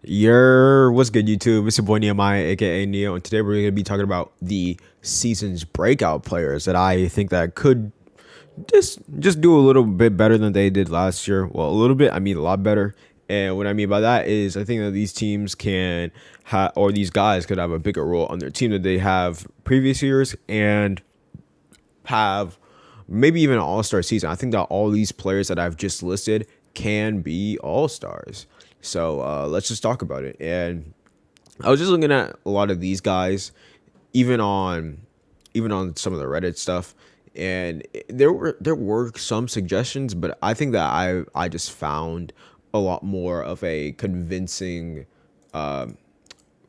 What's good, YouTube? It's your boy Nehemiah, aka Neo, and today we're going to be talking about the season's breakout players that I think that could just do a little bit better than they did last year. Well, a little bit, I mean a lot better. And what I mean by that is I think that these teams can have, or these guys could have a bigger role on their team than they have previous years, and have maybe even an all-star season. I think that all these players that I've just listed can be all-stars. So let's just talk about it. And I was just looking at a lot of these guys, even on some of the Reddit stuff, and there were some suggestions, but I think that I just found a lot more of a convincing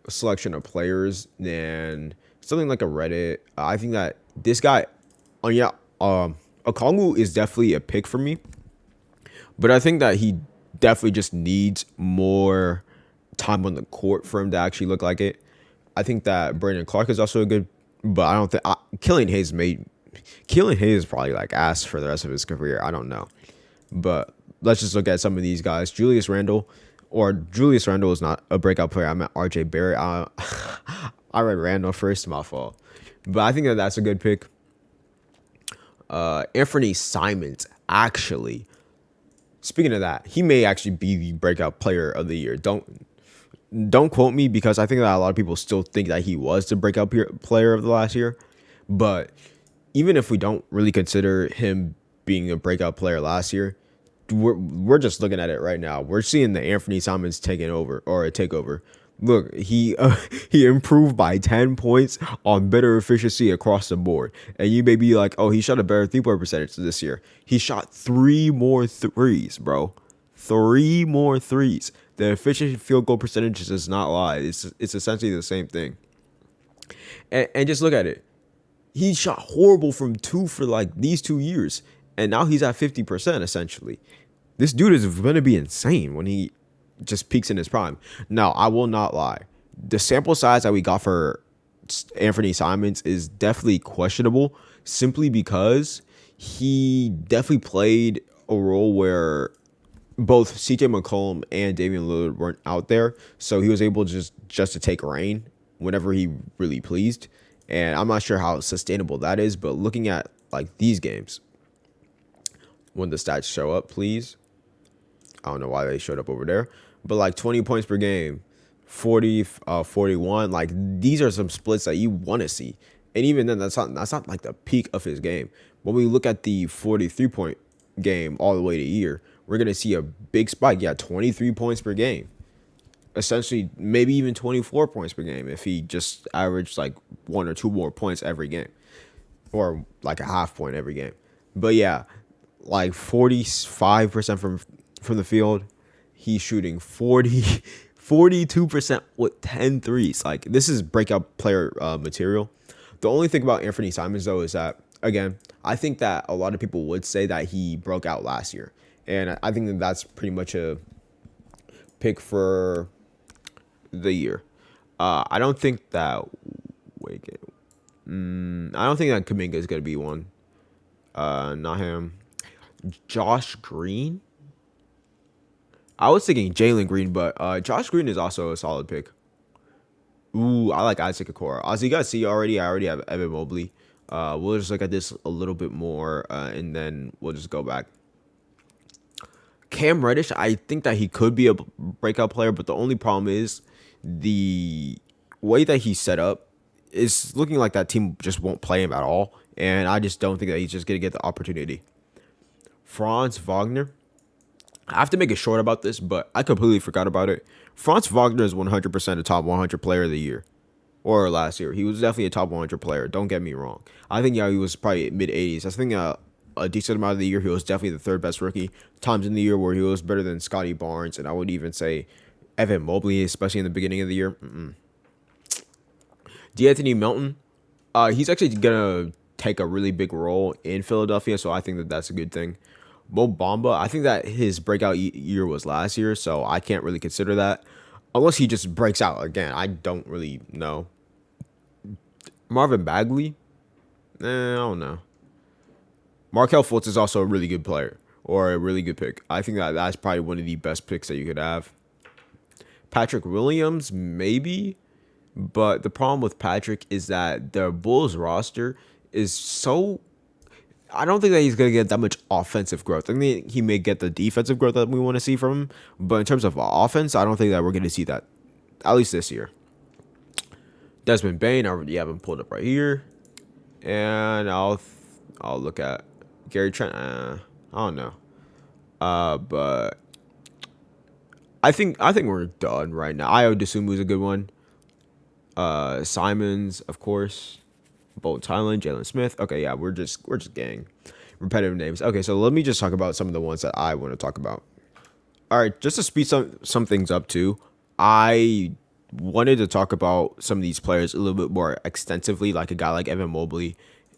selection of players than something like a Reddit. I think that this guy, yeah, Okongwu is definitely a pick for me, but I think that he definitely just needs more time on the court for him to actually look like it. I think that Brandon Clark is also a good, but I don't think Killian Hayes is probably like ass for the rest of his career. I don't know, but let's just look at some of these guys. Julius Randle is not a breakout player. I meant RJ Barrett. I read Randall first, my fault, but I think that that's a good pick. Anthony Simons, actually, speaking of that, he may actually be the breakout player of the year. Don't quote me, because I think that a lot of people still think that he was the breakout player of the last year. But even if we don't really consider him being a breakout player last year, we're just looking at it right now. We're seeing the Anthony Simons taking over, or a takeover. Look, he improved by 10 points on better efficiency across the board. And you may be like, oh, he shot a better 3-point percentage this year. He shot 3 more threes, bro. 3 more threes. The efficient field goal percentage does not lie. It's essentially the same thing. And just look at it. He shot horrible from two for like these 2 years, and now he's at 50% essentially. This dude is going to be insane when he just peaks in his prime. Now, I will not lie. The sample size that we got for Anthony Simons is definitely questionable, simply because he definitely played a role where both CJ McCollum and Damian Lillard weren't out there, so he was able just to take reign whenever he really pleased. And I'm not sure how sustainable that is, but looking at like these games, when the stats show up, please. I don't know why they showed up over there, but like 20 points per game, 40, 41, like these are some splits that you want to see. And even then, that's not like the peak of his game. When we look at the 43-point game all the way to year, we're going to see a big spike. Yeah, 23 points per game. Essentially, maybe even 24 points per game if he just averaged like 1 or 2 more points every game, or like a half point every game. But yeah, like 45% from the field. He's shooting 42% with 10 threes. Like, this is breakout player material. The only thing about Anthony Simons, though, is that, again, I think that a lot of people would say that he broke out last year. And I think that that's pretty much a pick for the year. I don't think that. Wait, I don't think that Kuminga is going to be one. Not him. Josh Green. I was thinking Jalen Green, but Josh Green is also a solid pick. Ooh, I like Isaac Okoro. As you guys see already, I already have Evan Mobley. We'll just look at this a little bit more, and then we'll just go back. Cam Reddish, I think that he could be a breakout player, but the only problem is the way that he's set up is looking like that team just won't play him at all, and I just don't think that he's just going to get the opportunity. Franz Wagner. I have to make it short about this, but I completely forgot about it. Franz Wagner is 100% a top 100 player of the year, or last year. He was definitely a top 100 player. Don't get me wrong. I think, yeah, he was probably mid 80s. I think a decent amount of the year he was definitely the third best rookie. Times in the year where he was better than Scotty Barnes, and I would even say Evan Mobley, especially in the beginning of the year. D'Anthony Melton, he's actually gonna take a really big role in Philadelphia, so I think that that's a good thing. Mo Bamba, I think that his breakout year was last year, so I can't really consider that unless he just breaks out again. I don't really know. Marvin Bagley, I don't know. Markelle Fultz is also a really good player, or a really good pick. I think that that's probably one of the best picks that you could have. Patrick Williams, maybe. But the problem with Patrick is that the Bulls roster is so. I don't think that he's going to get that much offensive growth. I mean, he may get the defensive growth that we want to see from him. But in terms of offense, I don't think that we're going to see that, at least this year. Desmond Bain, I already have him pulled up right here. And I'll look at Gary Trent. I don't know. But I think we're done right now. Ayo Dosunmu's a good one. Simons, of course. Bolton Thailand, Jalen Smith. Okay, yeah, we're just getting repetitive names. Okay, so let me just talk about some of the ones that I want to talk about. All right, just to speed some things up too, I wanted to talk about some of these players a little bit more extensively, like a guy like Evan Mobley,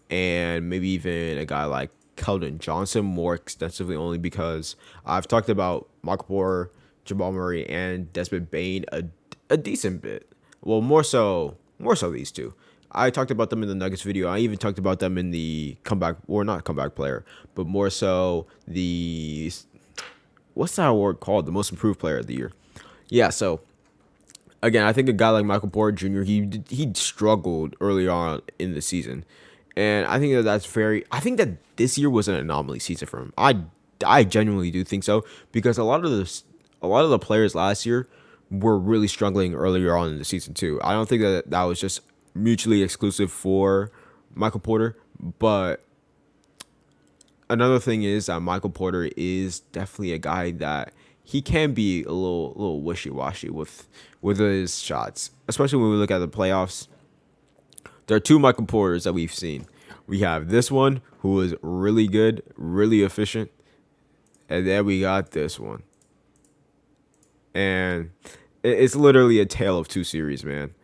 and maybe even a guy like Keldon Johnson more extensively, only because I've talked about Michael Porter, Jamal Murray, and Desmond Bain a decent bit. Well, more so these two. I talked about them in the Nuggets video. I even talked about them in the comeback, or not comeback player, but more so the, what's that award called? The most improved player of the year. Yeah, so again, I think a guy like Michael Porter Jr., he struggled early on in the season. And I think that's I think that this year was an anomaly season for him. I genuinely do think so, because a lot of the players last year were really struggling earlier on in the season too. I don't think that was just mutually exclusive for Michael Porter, but another thing is that Michael Porter is definitely a guy that he can be a little wishy-washy with his shots, especially when we look at the playoffs. There are two Michael Porters that we've seen. We have this one, who is really good, really efficient, and then we got this one. And it's literally a tale of two series, man.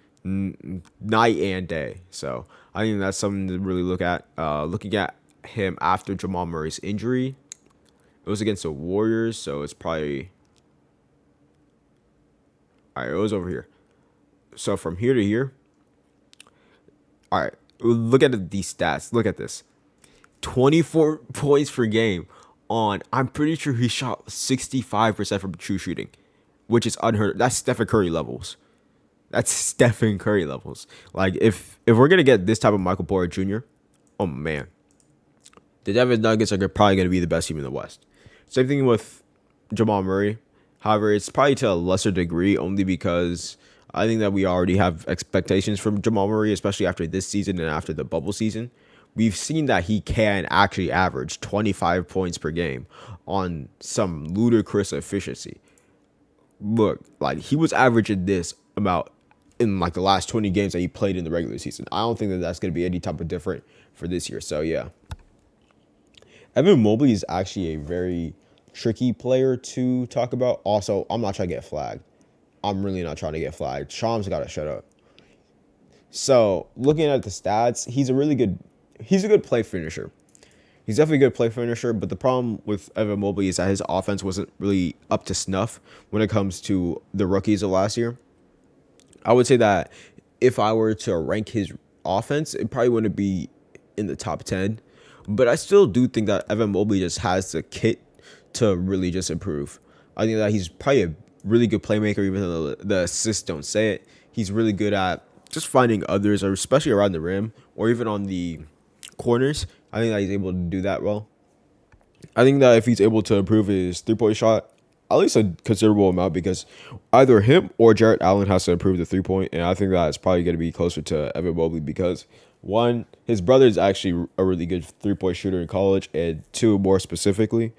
Night and day. So I think that's something to really look at. Looking at him after Jamal Murray's injury, it was against the Warriors, so it's probably, all right, it was over here. So from here to here, all right, look at these stats. Look at this. 24 points per game on, I'm pretty sure he shot 65% from true shooting, which is unheard of. That's Stephen Curry levels. Like, if we're going to get this type of Michael Porter Jr., oh, man. The Denver Nuggets are probably going to be the best team in the West. Same thing with Jamal Murray. However, it's probably to a lesser degree, only because I think that we already have expectations from Jamal Murray, especially after this season and after the bubble season. We've seen that he can actually average 25 points per game on some ludicrous efficiency. Look, like, he was averaging this about in like the last 20 games that he played in the regular season. I don't think that that's going to be any type of different for this year. So, yeah. Evan Mobley is actually a very tricky player to talk about. Also, I'm not trying to get flagged. I'm really not trying to get flagged. Shams got to shut up. So, looking at the stats, he's a good play finisher. He's definitely a good play finisher, but the problem with Evan Mobley is that his offense wasn't really up to snuff when it comes to the rookies of last year. I would say that if I were to rank his offense, it probably wouldn't be in the top 10. But I still do think that Evan Mobley just has the kit to really just improve. I think that he's probably a really good playmaker, even though the assists don't say it. He's really good at just finding others, or especially around the rim, or even on the corners. I think that he's able to do that well. I think that if he's able to improve his three-point shot, at least a considerable amount, because either him or Jarrett Allen has to improve the three-point, and I think that it's probably going to be closer to Evan Mobley because, one, his brother is actually a really good three-point shooter in college, and two, more specifically,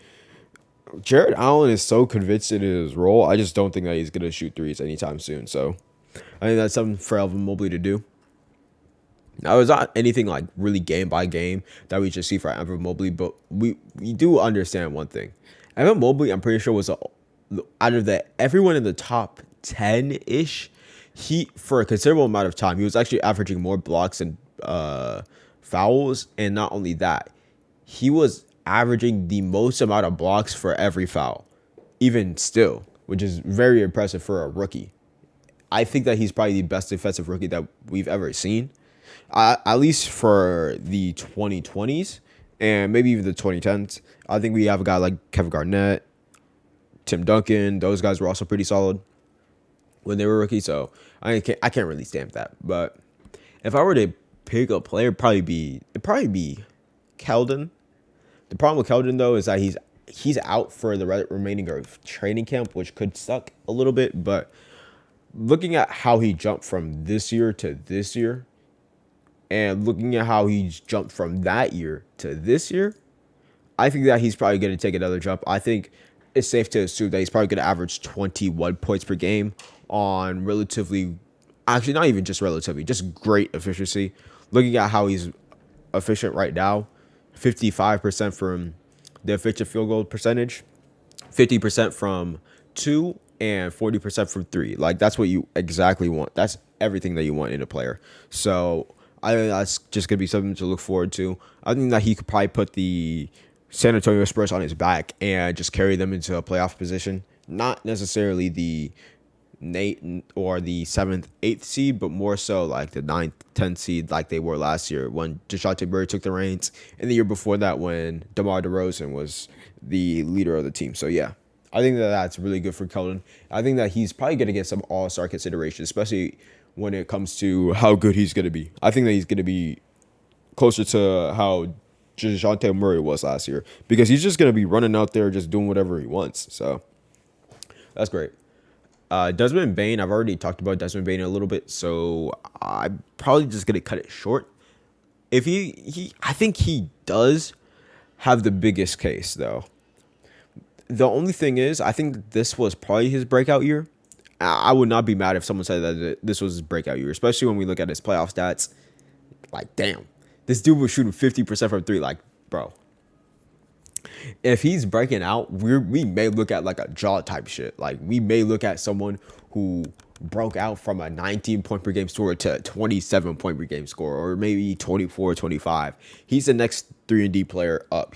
Jarrett Allen is so convinced in his role, I just don't think that he's going to shoot threes anytime soon. So I think that's something for Evan Mobley to do. Now, it's not anything like really game by game that we just see for Evan Mobley, but we do understand one thing. Evan Mobley, I'm pretty sure, was out of everyone in the top 10-ish, for a considerable amount of time, he was actually averaging more blocks and fouls. And not only that, he was averaging the most amount of blocks for every foul, even still, which is very impressive for a rookie. I think that he's probably the best defensive rookie that we've ever seen. At least for the 2020s and maybe even the 2010s. I think we have a guy like Kevin Garnett, Tim Duncan. Those guys were also pretty solid. when they were rookies. So I can't really stamp that. But if I were to pick a player, it'd probably be Keldon. The problem with Keldon though is that he's out for the remaining of training camp, which could suck a little bit. But looking at how he jumped from this year to this year, and looking at how he's jumped from that year to this year, I think that he's probably going to take another jump. I think it's safe to assume that he's probably going to average 21 points per game on relatively, actually not even just relatively, just great efficiency. Looking at how he's efficient right now, 55% from the efficient field goal percentage, 50% from two, and 40% from three. Like that's what you exactly want. That's everything that you want in a player. So I think that's just gonna be something to look forward to. I think that he could probably put the San Antonio Spurs on his back and just carry them into a playoff position. Not necessarily the Nate or the 7th, 8th seed, but more so like the 9th, 10th seed, like they were last year when DeJounte Murray took the reins, and the year before that when DeMar DeRozan was the leader of the team. So yeah, I think that that's really good for Keldon. I think that he's probably going to get some All-Star consideration, especially when it comes to how good he's going to be. I think that he's going to be closer to how DeJounte Murray was last year because he's just going to be running out there just doing whatever he wants. So that's great. Desmond Bane, I've already talked about Desmond Bane a little bit, so I'm probably just gonna cut it short. If I think he does have the biggest case though. The only thing is, I think this was probably his breakout year. I would not be mad if someone said that this was his breakout year, especially when we look at his playoff stats. Like, damn, this dude was shooting 50% from three. Like, bro, if he's breaking out, we may look at like a jaw type shit. Like we may look at someone who broke out from a 19 point per game score to a 27 point per game score, or maybe 24, 25. He's the next 3-and-D player up.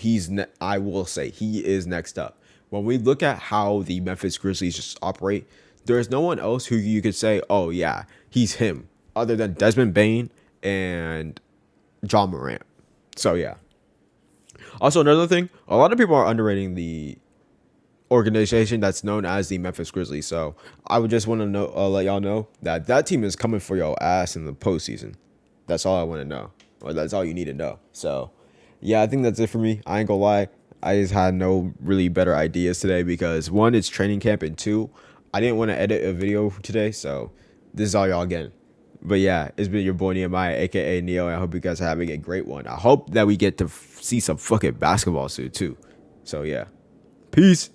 I will say he is next up. When we look at how the Memphis Grizzlies just operate, there's no one else who you could say, oh yeah, he's him, other than Desmond Bane and John Morant. So yeah. Also, another thing, a lot of people are underrating the organization that's known as the Memphis Grizzlies. So I would just want to know, let y'all know that team is coming for your ass in the postseason. That's all I want to know, or that's all you need to know. So yeah, I think that's it for me. I ain't gonna lie, I just had no really better ideas today because one, it's training camp, and two, I didn't want to edit a video today. So this is all y'all getting. But yeah, it's been your boy Nehemiah, aka Neo. I hope you guys are having a great one. I hope that we get to see some fucking basketball soon too. So yeah, peace.